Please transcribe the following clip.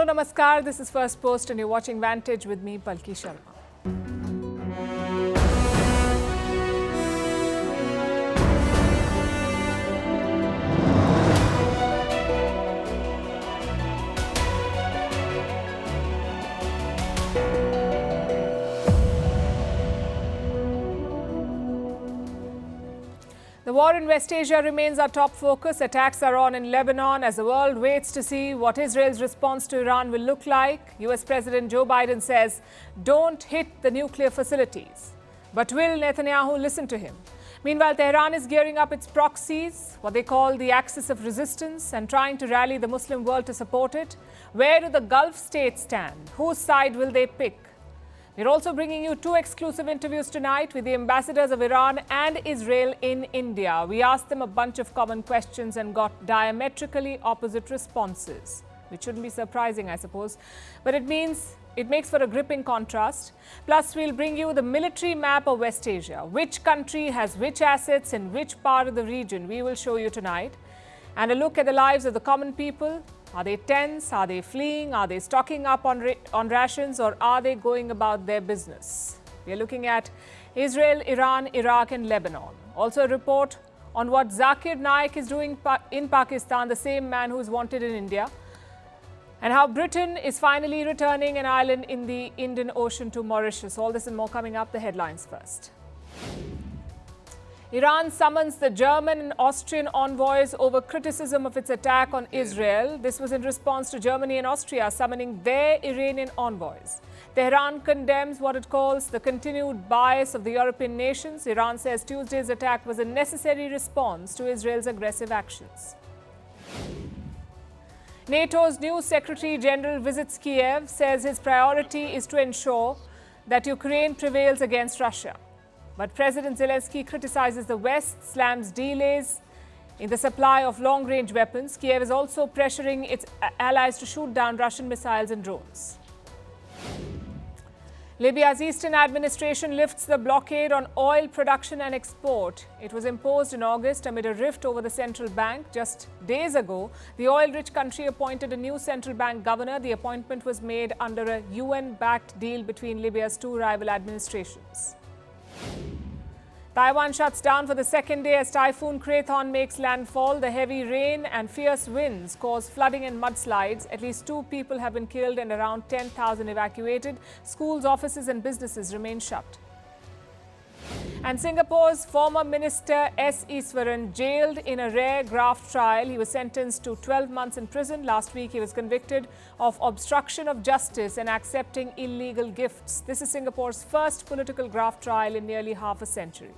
Hello, namaskar. This is Firstpost and you're watching Vantage with me, Palki Sharma. The war in West Asia remains our top focus. Attacks are on in Lebanon as the world waits to see what Israel's response to Iran will look like. US President Joe Biden says, don't hit the nuclear facilities. But will Netanyahu listen to him? Meanwhile, Tehran is gearing up its proxies, what they call the axis of resistance, and trying to rally the Muslim world to support it. Where do the Gulf states stand? Whose side will they pick? We're also bringing you two exclusive interviews tonight with the ambassadors of Iran and Israel in India. We asked them a bunch of common questions and got diametrically opposite responses, which shouldn't be surprising, I suppose. But it makes for a gripping contrast. Plus, we'll bring you the military map of West Asia. Which country has which assets in which part of the region? We will show you tonight. And a look at the lives of the common people. Are they tense? Are they fleeing? Are they stocking up on rations? Or are they going about their business? We are looking at Israel, Iran, Iraq and Lebanon. Also a report on what Zakir Naik is doing in Pakistan, the same man who is wanted in India. And how Britain is finally returning an island in the Indian Ocean to Mauritius. All this and more coming up. The headlines first. Iran summons the German and Austrian envoys over criticism of its attack on Israel. This was in response to Germany and Austria summoning their Iranian envoys. Tehran condemns what it calls the continued bias of the European nations. Iran says Tuesday's attack was a necessary response to Israel's aggressive actions. NATO's new Secretary General visits Kiev, says his priority is to ensure that Ukraine prevails against Russia. But President Zelensky criticizes the West, slams delays in the supply of long-range weapons. Kiev is also pressuring its allies to shoot down Russian missiles and drones. Libya's Eastern administration lifts the blockade on oil production and export. It was imposed in August amid a rift over the central bank. Just days ago, the oil-rich country appointed a new central bank governor. The appointment was made under a UN-backed deal between Libya's two rival administrations. Taiwan shuts down for the second day as Typhoon Krathon makes landfall. The heavy rain and fierce winds cause flooding and mudslides. At least 2 people have been killed and around 10,000 evacuated. Schools, offices and businesses remain shut. And Singapore's former minister S. Iswaran jailed in a rare graft trial. He was sentenced to 12 months in prison. Last week, he was convicted of obstruction of justice and accepting illegal gifts. This is Singapore's first political graft trial in nearly half a century.